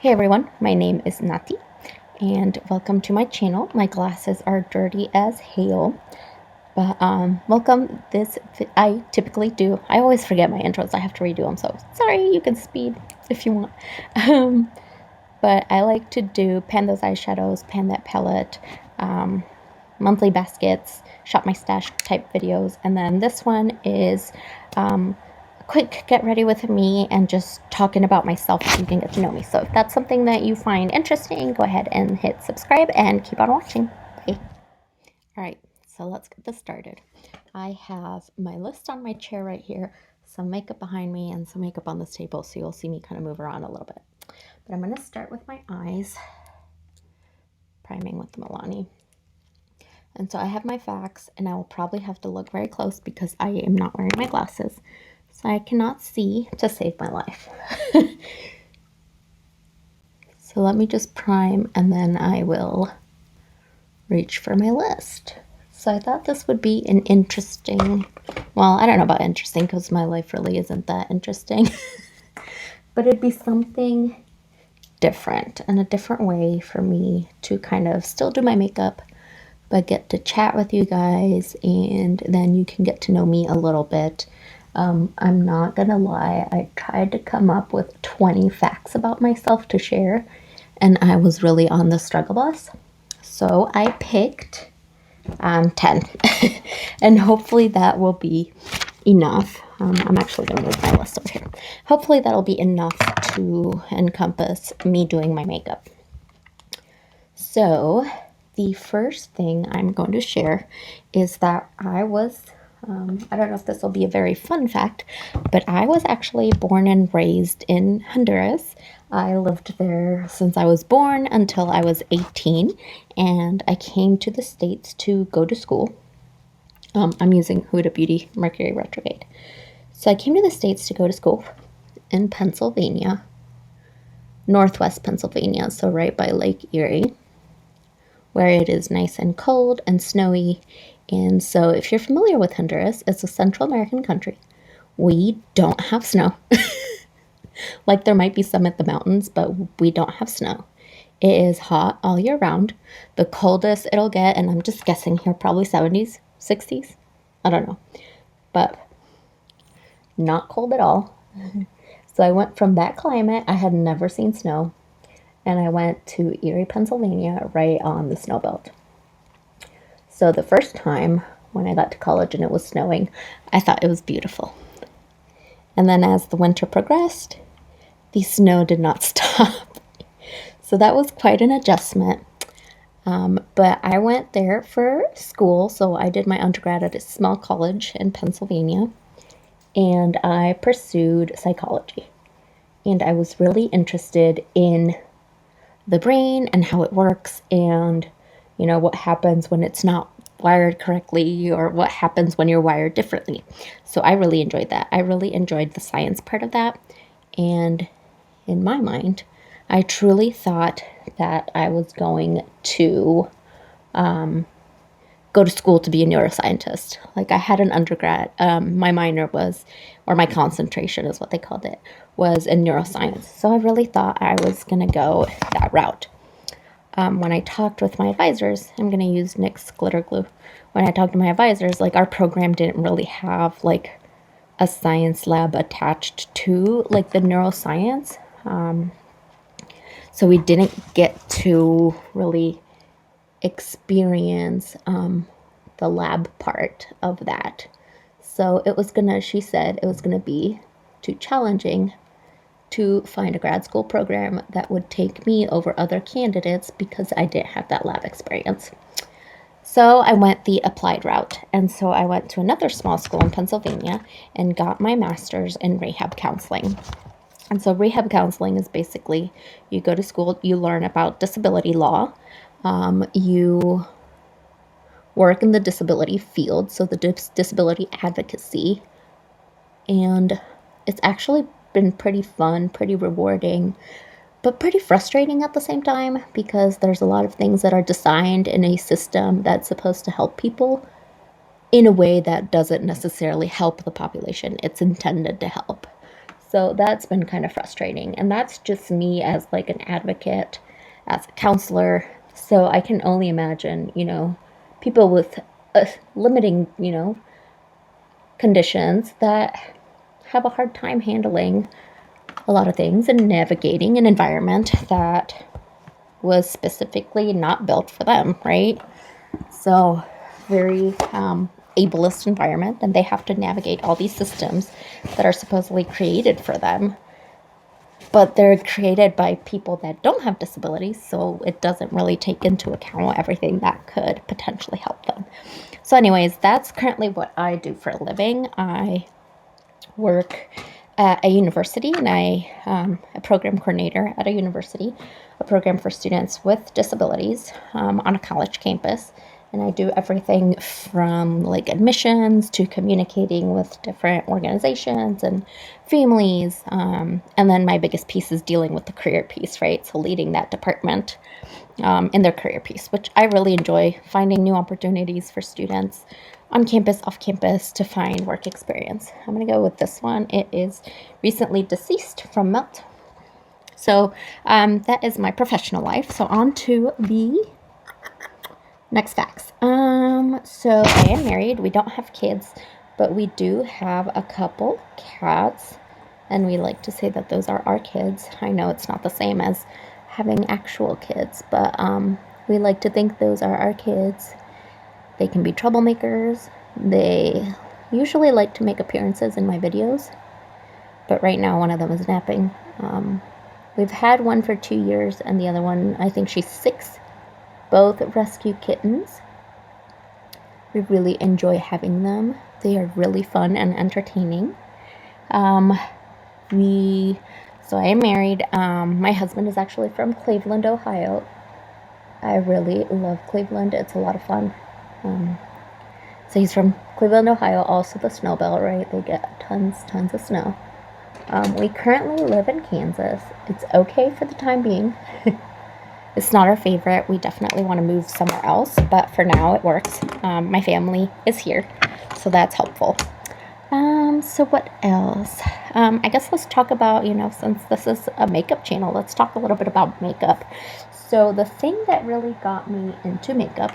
Hey everyone, my name is Nati and welcome to my channel. My glasses are dirty as hail, but welcome. I typically do, I always forget my intros, I have to redo them, so sorry, you can speed if you want. But I like to do pan those eyeshadows, pan that palette, monthly baskets, shop my stash type videos, and then this one is quick get ready with me and just talking about myself so you can get to know me. So if that's something that you find interesting, go ahead and hit subscribe and keep on watching. Bye. All right, so let's get this started. I have my list on my chair right here, some makeup behind me, and some makeup on this table, so you'll see me kind of move around a little bit. But I'm going to start with my eyes, priming with the Milani. And so I have my facts, and I will probably have to look very close because I am not wearing my glasses. So I cannot see to save my life. So let me just prime and then I will reach for my list. So I thought this would be an interesting, well, I don't know about interesting because my life really isn't that interesting, but it'd be something different and a different way for me to kind of still do my makeup, but get to chat with you guys, and then you can get to know me a little bit. I'm not gonna lie, I tried to come up with 20 facts about myself to share, and I was really on the struggle bus. So I picked 10, and hopefully that will be enough. I'm actually gonna move my list over here. Hopefully that'll be enough to encompass me doing my makeup. So the first thing I'm going to share is that I don't know if this will be a very fun fact, but I was actually born and raised in Honduras. I lived there since I was born until I was 18, and I came to the States to go to school. I'm using Huda Beauty Mercury Retrograde. So I came to the States to go to school in Pennsylvania, Northwest Pennsylvania, so right by Lake Erie, where it is nice and cold and snowy. And so if you're familiar with Honduras, it's a Central American country. We don't have snow. Like there might be some at the mountains, but we don't have snow. It is hot all year round. The coldest it'll get, and I'm just guessing here, probably 70s, 60s. I don't know. But not cold at all. So I went from that climate, I had never seen snow, and I went to Erie, Pennsylvania, right on the snow belt. So the first time when I got to college and it was snowing, I thought it was beautiful. And then as the winter progressed, the snow did not stop. So that was quite an adjustment. But I went there for school. So I did my undergrad at a small college in Pennsylvania, and I pursued psychology. And I was really interested in the brain and how it works, and you know, what happens when it's not wired correctly, or what happens when you're wired differently. So I really enjoyed that. I really enjoyed the science part of that. And in my mind, I truly thought that I was going to go to school to be a neuroscientist. Like I had an undergrad, my minor was, or my concentration is what they called it, was in neuroscience. So I really thought I was going to go that route. When I talked with my advisors, I'm going to use NYX glitter glue. When I talked to my advisors, like our program didn't really have like a science lab attached to like the neuroscience. So we didn't get to really experience the lab part of that. So it was she said it was gonna be too challenging to find a grad school program that would take me over other candidates because I didn't have that lab experience. So I went the applied route. And so I went to another small school in Pennsylvania and got my master's in rehab counseling. And so rehab counseling is basically, you go to school, you learn about disability law, you work in the disability field, so the disability advocacy, and it's actually been pretty fun, pretty rewarding, but pretty frustrating at the same time, because there's a lot of things that are designed in a system that's supposed to help people in a way that doesn't necessarily help the population it's intended to help. So that's been kind of frustrating. And that's just me as like an advocate, as a counselor. So I can only imagine, people with limiting, conditions that have a hard time handling a lot of things and navigating an environment that was specifically not built for them, right? So very ableist environment, and they have to navigate all these systems that are supposedly created for them, but they're created by people that don't have disabilities, so it doesn't really take into account everything that could potentially help them. So anyways, that's currently what I do for a living. I work at a university, and I am a program coordinator at a university, a program for students with disabilities on a college campus. And I do everything from like admissions to communicating with different organizations and families. And then my biggest piece is dealing with the career piece, right? So leading that department in their career piece, which I really enjoy, finding new opportunities for students on campus, off campus, to find work experience. I'm going to go with this one. It is recently deceased from Melt. So that is my professional life. So on to the next facts. So I am married. We don't have kids, but we do have a couple cats, and we like to say that those are our kids. I know it's not the same as having actual kids, but we like to think those are our kids. They can be troublemakers. They usually like to make appearances in my videos, but right now one of them is napping. We've had one for 2 years, and the other one, I think she's 6. Both rescue kittens. We really enjoy having them. They are really fun and entertaining. So I am married. My husband is actually from Cleveland, Ohio. I really love Cleveland. It's a lot of fun. So he's from Cleveland, Ohio, also the snow belt, right? They get tons of snow. We currently live in Kansas. It's okay for the time being. It's not our favorite. We definitely want to move somewhere else, but for now it works. My family is here, so that's helpful. So what else? I guess let's talk about, since this is a makeup channel, let's talk a little bit about makeup. So the thing that really got me into makeup,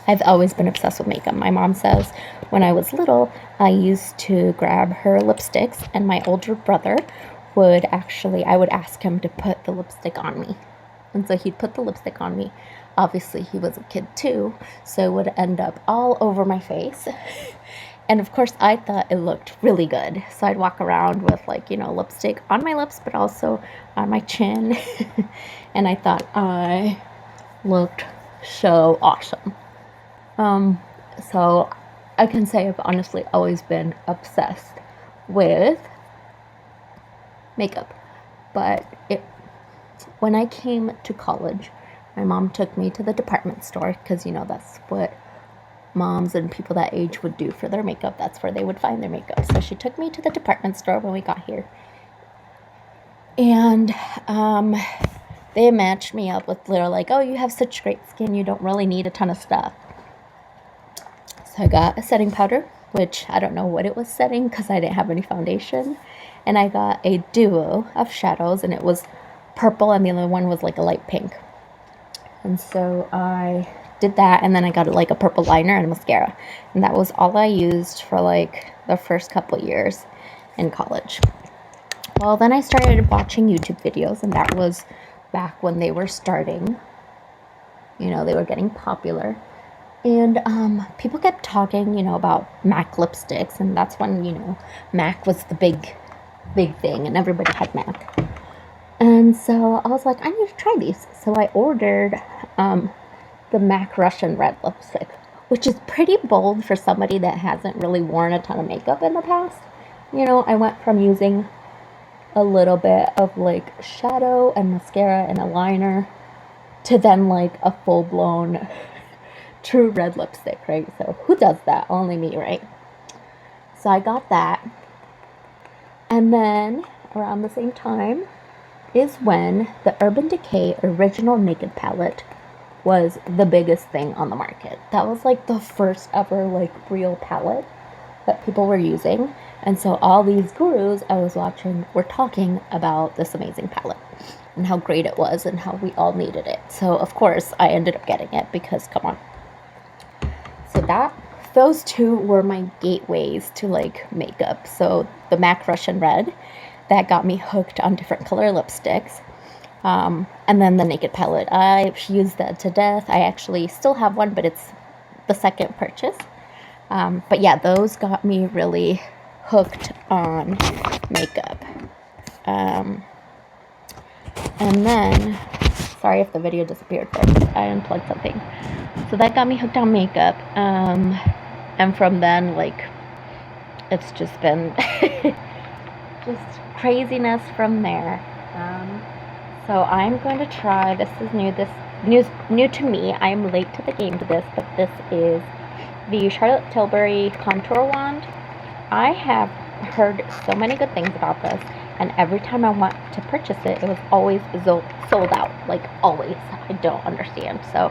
I've always been obsessed with makeup. My mom says when I was little, I used to grab her lipsticks, and my older brother I would ask him to put the lipstick on me. And so he'd put the lipstick on me. Obviously, he was a kid too, so it would end up all over my face. And of course, I thought it looked really good. So I'd walk around with lipstick on my lips, but also on my chin. And I thought I looked so awesome. So I can say I've honestly always been obsessed with makeup. But when I came to college, my mom took me to the department store because, that's what moms and people that age would do for their makeup. That's where they would find their makeup. So she took me to the department store when we got here. And they matched me up with they're like, oh, you have such great skin. You don't really need a ton of stuff. So I got a setting powder, which I don't know what it was setting because I didn't have any foundation. And I got a duo of shadows, and it was purple, and the other one was like a light pink. And so I did that, and then I got like a purple liner and a mascara, and that was all I used for like the first couple of years in college. Well, then I started watching YouTube videos, and that was back when they were starting. They were getting popular, and people kept talking, about MAC lipsticks, and that's when MAC was the big thing, and everybody had MAC. And so I was like, I need to try these. So I ordered the MAC Russian Red lipstick, which is pretty bold for somebody that hasn't really worn a ton of makeup in the past. I went from using a little bit of like shadow and mascara and a liner to then like a full-blown true red lipstick, right? So who does that? Only me, right? So I got that. And then around the same time is when the Urban Decay Original Naked Palette was the biggest thing on the market. That was like the first ever like real palette that people were using. And so all these gurus I was watching were talking about this amazing palette and how great it was and how we all needed it. So of course I ended up getting it because come on. So those two were my gateways to like makeup. So the MAC Russian Red, that got me hooked on different color lipsticks. And then the Naked palette, I've used that to death. I actually still have one, but it's the second purchase. But yeah, those got me really hooked on makeup. And then, sorry if the video disappeared first, I unplugged something. So that got me hooked on makeup. And from then, like, it's just been just craziness from there. So I'm going to try, this is new to me. I am late to the game to this, but this is the Charlotte Tilbury Contour Wand. I have heard so many good things about this, and every time I want to purchase it, it was always sold out, like always. I don't understand. So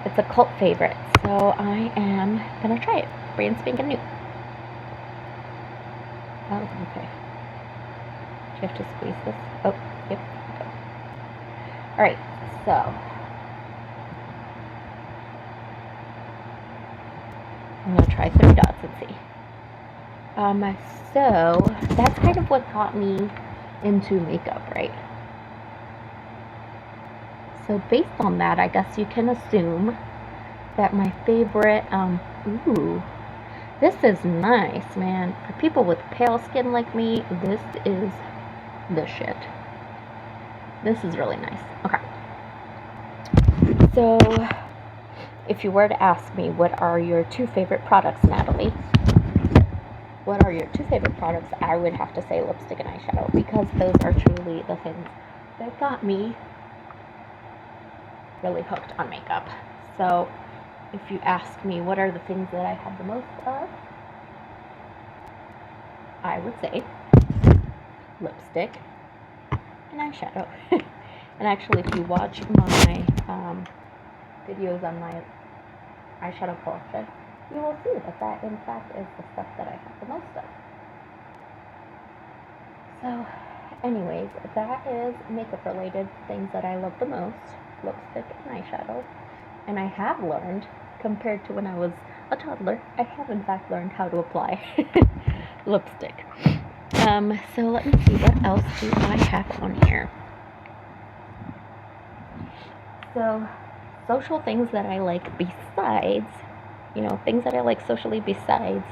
it's a cult favorite. So I am gonna try it. Brand spanking new. Oh, okay. Do you have to squeeze this? Oh, yep. Okay. All right. So I'm gonna try 3 dots and see. So that's kind of what got me into makeup, right? So based on that, I guess you can assume that my favorite, ooh, this is nice, man. For people with pale skin like me, this is the shit. This is really nice. Okay. So, if you were to ask me, what are your 2 favorite products, Natalie? What are your 2 favorite products? I would have to say lipstick and eyeshadow, because those are truly the things that got me really hooked on makeup. So, if you ask me what are the things that I have the most of, I would say lipstick and eyeshadow. And actually, if you watch my videos on my eyeshadow collection, you will see that in fact is the stuff that I have the most of. So anyways, that is makeup related things that I love the most, lipstick and eyeshadow. And I have learned, compared to when I was a toddler, I have in fact learned how to apply lipstick. So let me see, what else do I have on here? So social things that I like besides, things that I like socially besides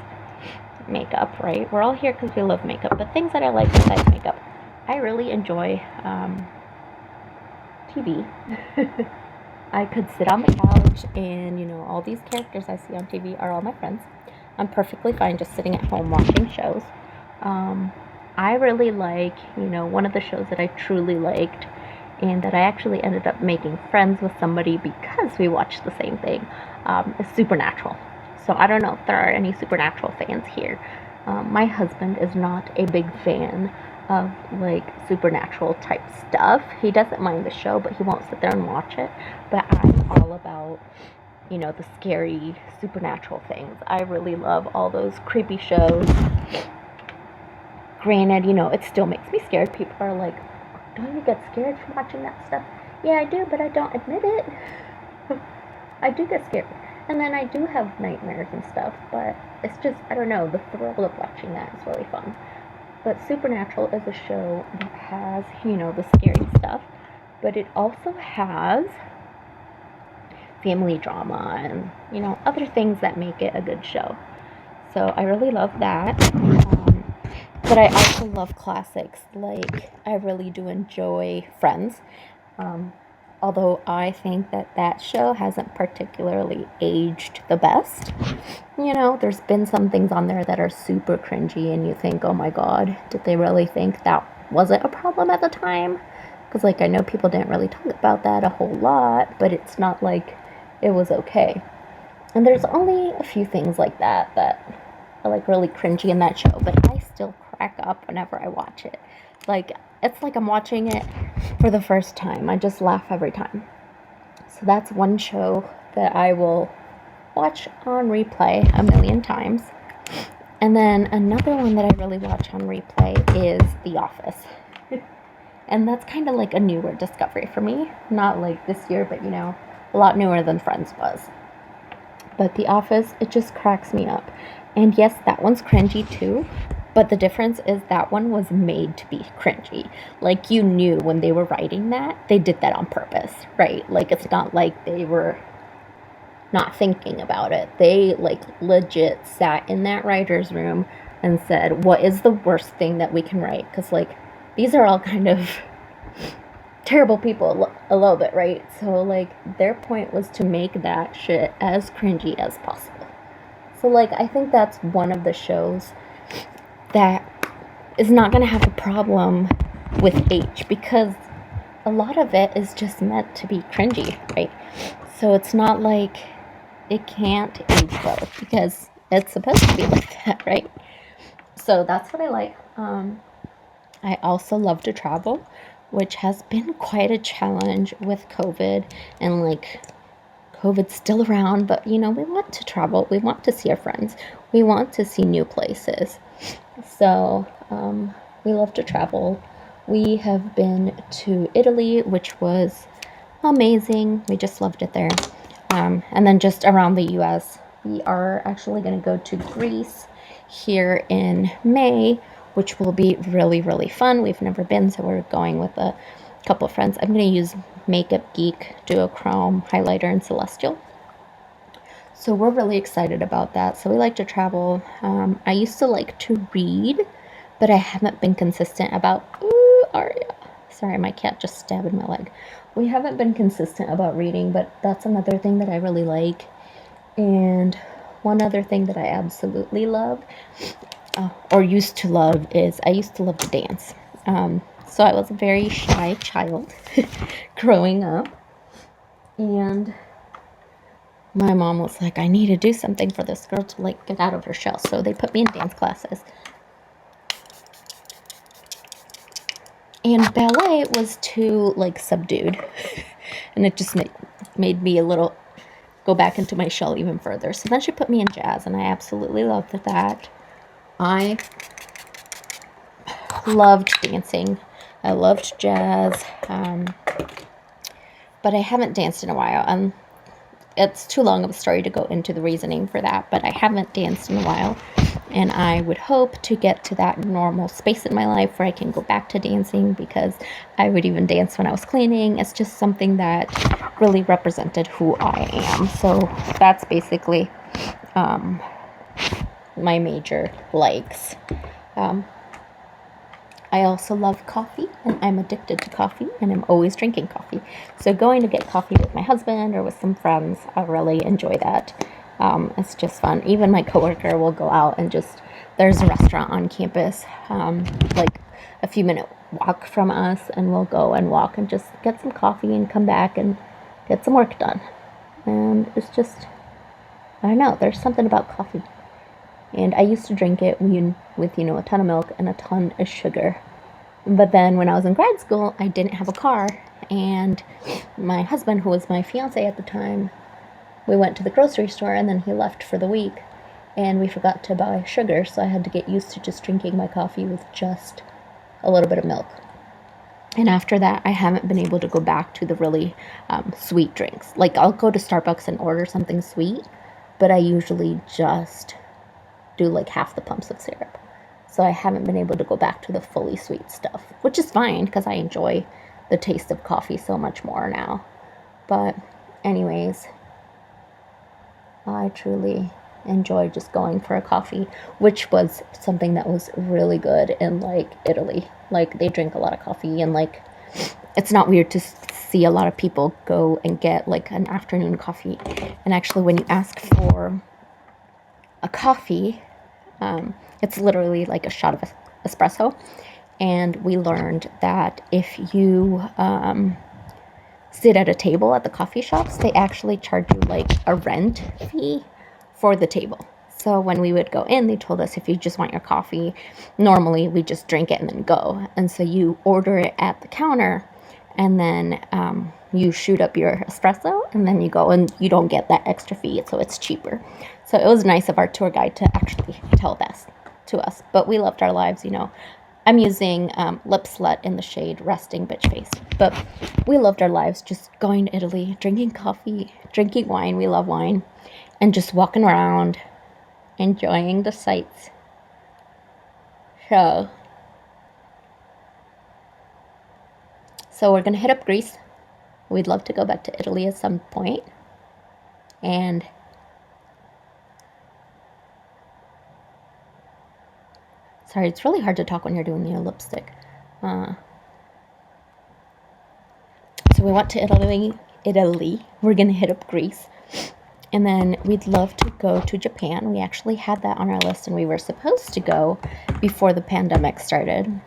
makeup, right? We're all here because we love makeup, but things that I like besides makeup. I really enjoy TV. I could sit on the couch and, all these characters I see on TV are all my friends. I'm perfectly fine just sitting at home watching shows. I really like, one of the shows that I truly liked and that I actually ended up making friends with somebody because we watched the same thing, is Supernatural. So I don't know if there are any Supernatural fans here. My husband is not a big fan of like supernatural type stuff. He doesn't mind the show, but he won't sit there and watch it. But I'm all about, the scary supernatural things. I really love all those creepy shows. Granted, it still makes me scared. People are like, don't you get scared from watching that stuff? Yeah, I do, but I don't admit it. I do get scared. And then I do have nightmares and stuff, but it's just, I don't know, the thrill of watching that is really fun. But Supernatural is a show that has, the scary stuff, but it also has family drama and, other things that make it a good show. So I really love that. But I also love classics. Like, I really do enjoy Friends. Although I think that show hasn't particularly aged the best. There's been some things on there that are super cringy and you think, oh my god, did they really think that wasn't a problem at the time? Because, I know people didn't really talk about that a whole lot, but it's not like it was okay. And there's only a few things like that are, really cringy in that show, but I still crack up whenever I watch it. It's like I'm watching it for the first time. I just laugh every time. So that's one show that I will watch on replay a million times. And then another one that I really watch on replay is The Office. And that's kind of like a newer discovery for me. Not like this year, but a lot newer than Friends was. But The Office, it just cracks me up. And yes, that one's cringy too. But the difference is that one was made to be cringy. Like, you knew when they were writing that, they did that on purpose, right? Like, it's not like they were not thinking about it. They, like, legit sat in that writer's room and said, what is the worst thing that we can write? Because, like, these are all kind of terrible people a little bit, right? So, like, their point was to make that shit as cringy as possible. So, like, I think that's one of the shows that is not going to have a problem with age, because a lot of it is just meant to be cringy, right? So it's not like it can't age well, because it's supposed to be like that, right? So that's what I like. I also love to travel, which has been quite a challenge with COVID, and like COVID's still around, but we want to travel. We want to see our friends. We want to see new places. So we love to travel. We have been to Italy, which was amazing. We just loved it there. And then just around the US, we are actually going to go to Greece here in May, which will be really, really fun. We've never been, so we're going with a couple of friends. I'm going to use Makeup Geek Duochrome Highlighter in Celestial. So we're really excited about that. So we like to travel. I used to like to read, but I haven't been consistent about... Ooh, Aria. Sorry, my cat just stabbed my leg. We haven't been consistent about reading, but that's another thing that I really like. And one other thing that I absolutely love, or used to love, is I used to love to dance. So I was a very shy child growing up. And my mom was like, I need to do something for this girl to like get out of her shell. So they put me in dance classes. And ballet was too like subdued. And it just made me a little go back into my shell even further. So then she put me in jazz, and I absolutely loved that. I loved dancing. I loved jazz. But I haven't danced in a while. It's too long of a story to go into the reasoning for that, but I haven't danced in a while, and I would hope to get to that normal space in my life where I can go back to dancing, because I would even dance when I was cleaning. It's just something that really represented who I am. So that's basically my major likes. I also love coffee, and I'm addicted to coffee, and I'm always drinking coffee. So going to get coffee with my husband or with some friends, I really enjoy that. It's just fun. Even my coworker will go out and there's a restaurant on campus, like a few minute walk from us, and we'll go and walk and just get some coffee and come back and get some work done. And it's just, I don't know, there's something about coffee. And I used to drink it with a ton of milk and a ton of sugar. But then when I was in grad school, I didn't have a car. And my husband, who was my fiance at the time, we went to the grocery store, and then he left for the week. And we forgot to buy sugar, so I had to get used to just drinking my coffee with just a little bit of milk. And after that, I haven't been able to go back to the really sweet drinks. Like, I'll go to Starbucks and order something sweet, but I usually just do like half the pumps of syrup. So I haven't been able to go back to the fully sweet stuff, which is fine because I enjoy the taste of coffee so much more now. But anyways, I truly enjoy just going for a coffee, which was something that was really good in like Italy. Like, they drink a lot of coffee, and like, it's not weird to see a lot of people go and get like an afternoon coffee. And actually, when you ask for a coffee, it's literally like a shot of espresso. And we learned that if you sit at a table at the coffee shops, they actually charge you like a rent fee for the table. So when we would go in, they told us, if you just want your coffee, normally we just drink it and then go. And so you order it at the counter, and then you shoot up your espresso, and then you go, and you don't get that extra fee, so it's cheaper. So it was nice of our tour guide to actually tell us to us, but we loved our lives, you know. I'm using Lipslut in the shade Resting Bitch Face, but we loved our lives, just going to Italy, drinking coffee, drinking wine, we love wine, and just walking around, enjoying the sights. So we're gonna hit up Greece. We'd love to go back to Italy at some point. And sorry, it's really hard to talk when you're doing your lipstick. So we went to Italy. We're gonna hit up Greece. And then we'd love to go to Japan. We actually had that on our list, and we were supposed to go before the pandemic started.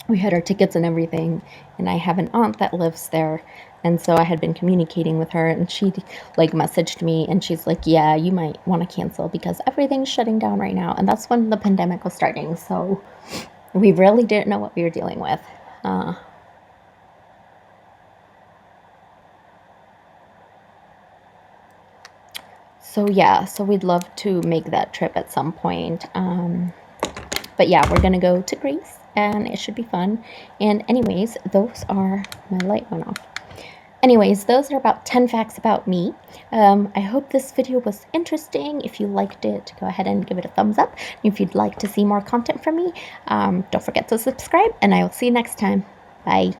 We had our tickets and everything, and I have an aunt that lives there, and so I had been communicating with her, and she like messaged me, and she's like, yeah, you might want to cancel because everything's shutting down right now. And that's when the pandemic was starting, so we really didn't know what we were dealing with. So yeah, so we'd love to make that trip at some point. But yeah, we're gonna go to Greece, and it should be fun. And anyways, those are, my light went off. Anyways, those are about 10 facts about me. I hope this video was interesting. If you liked it, go ahead and give it a thumbs up. If you'd like to see more content from me, don't forget to subscribe, and I will see you next time. Bye.